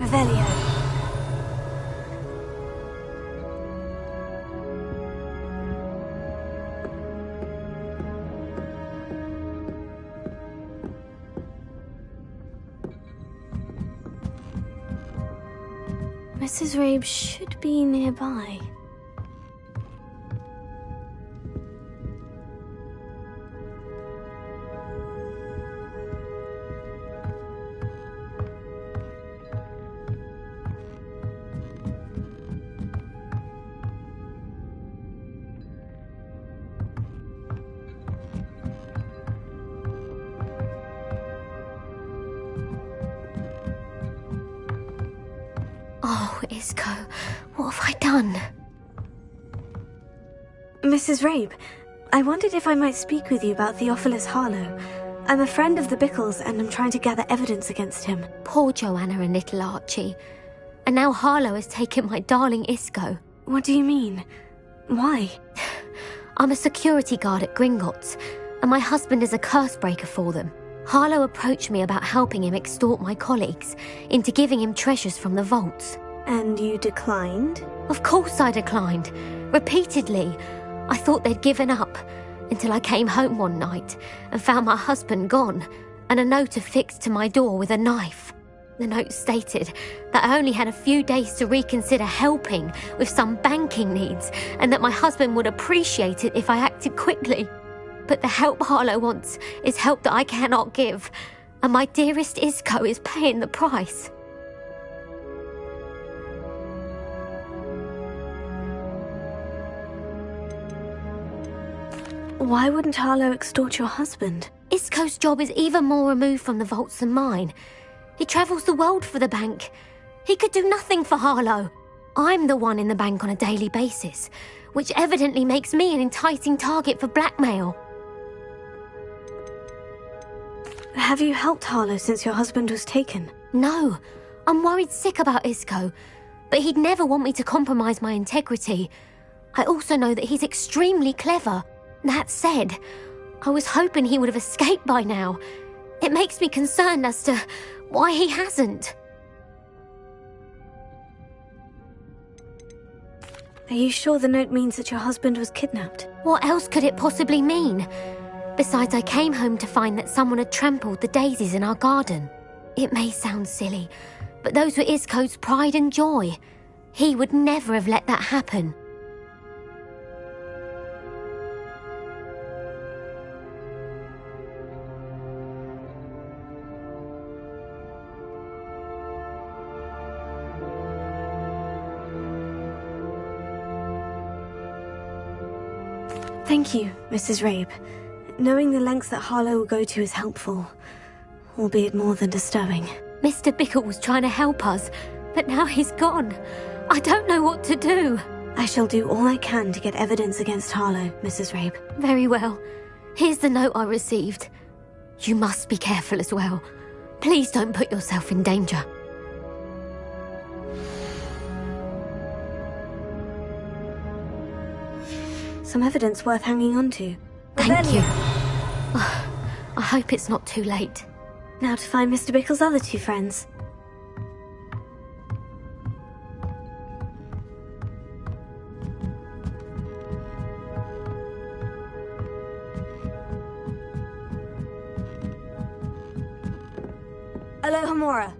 Revelio. Mrs. Rabe should be nearby. Oh, Isco, what have I done? Mrs. Rabe, I wondered if I might speak with you about Theophilus Harlow. I'm a friend of the Bickles and I'm trying to gather evidence against him. Poor Joanna and little Archie. And now Harlow has taken my darling Isco. What do you mean? Why? I'm a security guard at Gringotts, and my husband is a curse breaker for them. Harlow approached me about helping him extort my colleagues into giving him treasures from the vaults. And you declined? Of course I declined. Repeatedly. I thought they'd given up, until I came home one night and found my husband gone, and a note affixed to my door with a knife. The note stated that I only had a few days to reconsider helping with some banking needs, and that my husband would appreciate it if I acted quickly. But the help Harlow wants is help that I cannot give, and my dearest Isco is paying the price. Why wouldn't Harlow extort your husband? Isco's job is even more removed from the vaults than mine. He travels the world for the bank. He could do nothing for Harlow. I'm the one in the bank on a daily basis, which evidently makes me an enticing target for blackmail. Have you helped Harlow since your husband was taken? No, I'm worried sick about Isco, but he'd never want me to compromise my integrity. I also know that he's extremely clever. That said, I was hoping he would have escaped by now. It makes me concerned as to why he hasn't. Are you sure the note means that your husband was kidnapped? What else could it possibly mean? Besides, I came home to find that someone had trampled the daisies in our garden. It may sound silly, but those were Isco's pride and joy. He would never have let that happen. Thank you, Mrs. Rabe. Knowing the lengths that Harlow will go to is helpful, albeit more than disturbing. Mr. Bickle was trying to help us, but now he's gone. I don't know what to do. I shall do all I can to get evidence against Harlow, Mrs. Rabe. Very well. Here's the note I received. You must be careful as well. Please don't put yourself in danger. Some evidence worth hanging on to. Thank you. I hope it's not too late. Now to find Mr. Bickle's other two friends. Alohomora.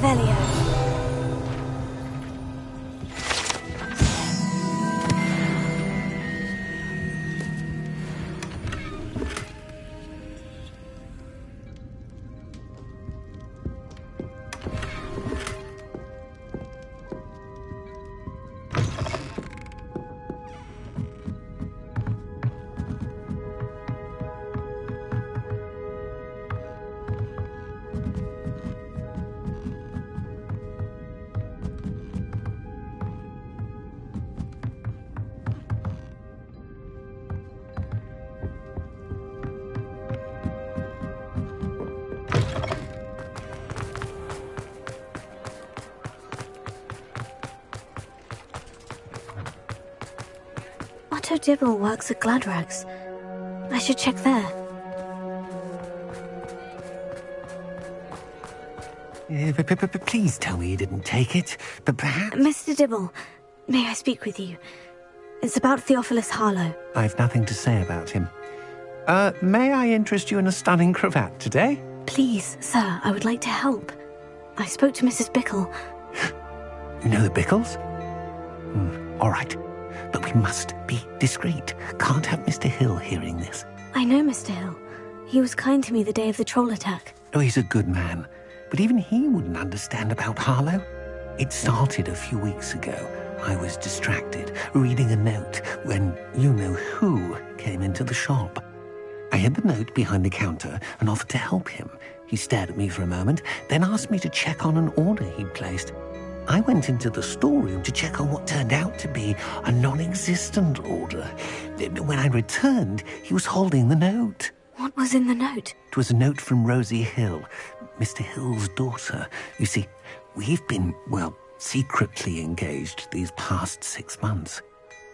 Revelio. Otto Dibble works at Gladrags. I should check there. Please tell me you didn't take it, but perhaps... Mr. Dibble, may I speak with you? It's about Theophilus Harlow. I've nothing to say about him. May I interest you in a stunning cravat today? Please, sir, I would like to help. I spoke to Mrs. Bickle. You know the Bickles? All right. But we must be discreet. Can't have Mr. Hill hearing this. I know Mr. Hill. He was kind to me the day of the troll attack. Oh, he's a good man. But even he wouldn't understand about Harlow. It started a few weeks ago. I was distracted, reading a note, when you-know-who came into the shop. I hid the note behind the counter and offered to help him. He stared at me for a moment, then asked me to check on an order he'd placed. I went into the storeroom to check on what turned out to be a non-existent order. When I returned, he was holding the note. What was in the note? It was a note from Rosie Hill, Mr. Hill's daughter. You see, we've been, secretly engaged these past 6 months.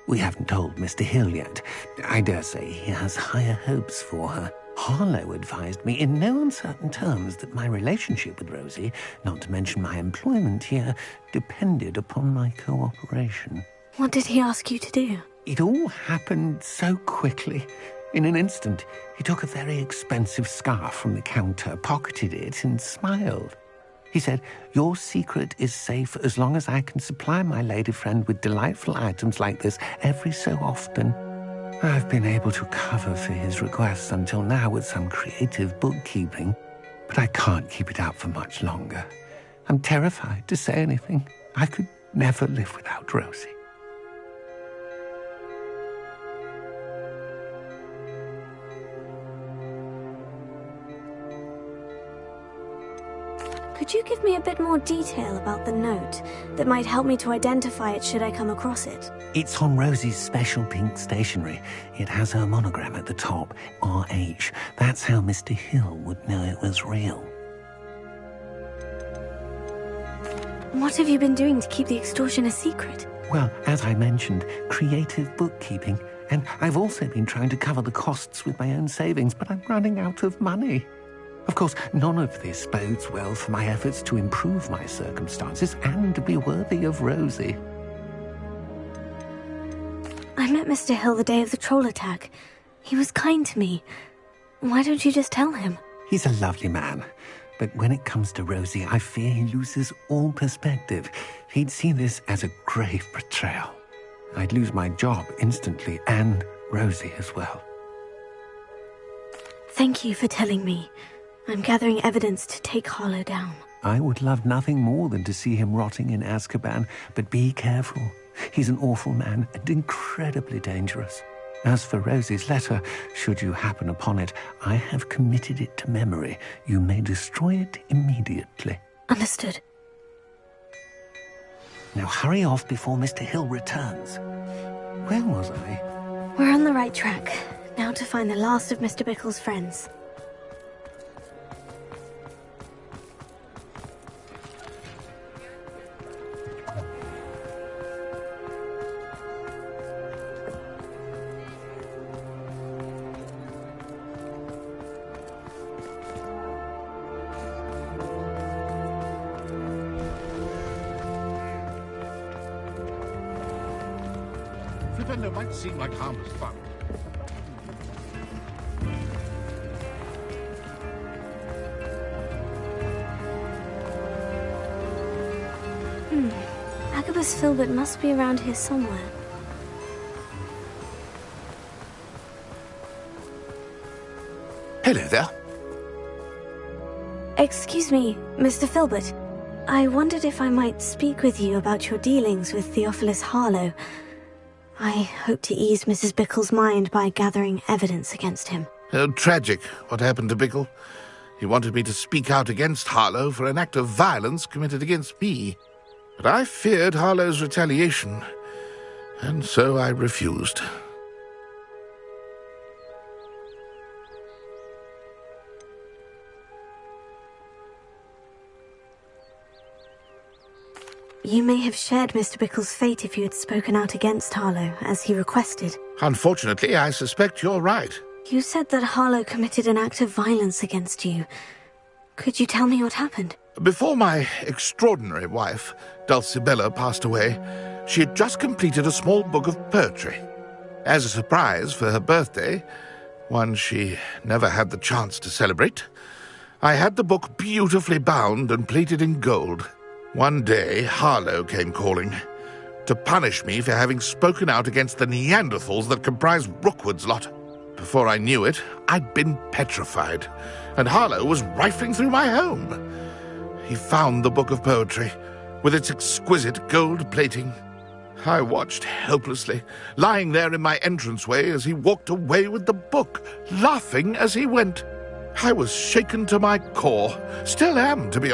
We haven't told Mr. Hill yet. I dare say he has higher hopes for her. Harlow advised me in no uncertain terms that my relationship with Rosie, not to mention my employment here, depended upon my cooperation. What did he ask you to do? It all happened so quickly. In an instant, he took a very expensive scarf from the counter, pocketed it, and smiled. He said, "Your secret is safe as long as I can supply my lady friend with delightful items like this every so often." I've been able to cover for his requests until now with some creative bookkeeping, but I can't keep it up for much longer. I'm terrified to say anything. I could never live without Rosie. Could you give me a bit more detail about the note that might help me to identify it should I come across it? It's on Rosie's special pink stationery. It has her monogram at the top, RH. That's how Mr. Hill would know it was real. What have you been doing to keep the extortion a secret? Well, as I mentioned, creative bookkeeping. And I've also been trying to cover the costs with my own savings, but I'm running out of money. Of course, none of this bodes well for my efforts to improve my circumstances and to be worthy of Rosie. I met Mr. Hill the day of the troll attack. He was kind to me. Why don't you just tell him? He's a lovely man. But when it comes to Rosie, I fear he loses all perspective. He'd see this as a grave betrayal. I'd lose my job instantly, and Rosie as well. Thank you for telling me. I'm gathering evidence to take Harlow down. I would love nothing more than to see him rotting in Azkaban, but be careful. He's an awful man and incredibly dangerous. As for Rosie's letter, should you happen upon it, I have committed it to memory. You may destroy it immediately. Understood. Now hurry off before Mr. Hill returns. Where was I? We're on the right track. Now to find the last of Mr. Bickle's friends. Flippender might seem like harmless fun. Albus Filbert must be around here somewhere. Hello there. Excuse me, Mr. Filbert. I wondered if I might speak with you about your dealings with Theophilus Harlow. I hope to ease Mrs. Bickle's mind by gathering evidence against him. Oh, tragic what happened to Bickle. He wanted me to speak out against Harlow for an act of violence committed against me. But I feared Harlow's retaliation, and so I refused. You may have shared Mr. Bickle's fate if you had spoken out against Harlow, as he requested. Unfortunately, I suspect you're right. You said that Harlow committed an act of violence against you. Could you tell me what happened? Before my extraordinary wife, Dulcibella, passed away, she had just completed a small book of poetry. As a surprise for her birthday, one she never had the chance to celebrate, I had the book beautifully bound and plated in gold. One day, Harlow came calling to punish me for having spoken out against the Neanderthals that comprise Rookwood's lot. Before I knew it, I'd been petrified, and Harlow was rifling through my home. He found the book of poetry, with its exquisite gold plating. I watched helplessly, lying there in my entranceway as he walked away with the book, laughing as he went. I was shaken to my core, still am, to be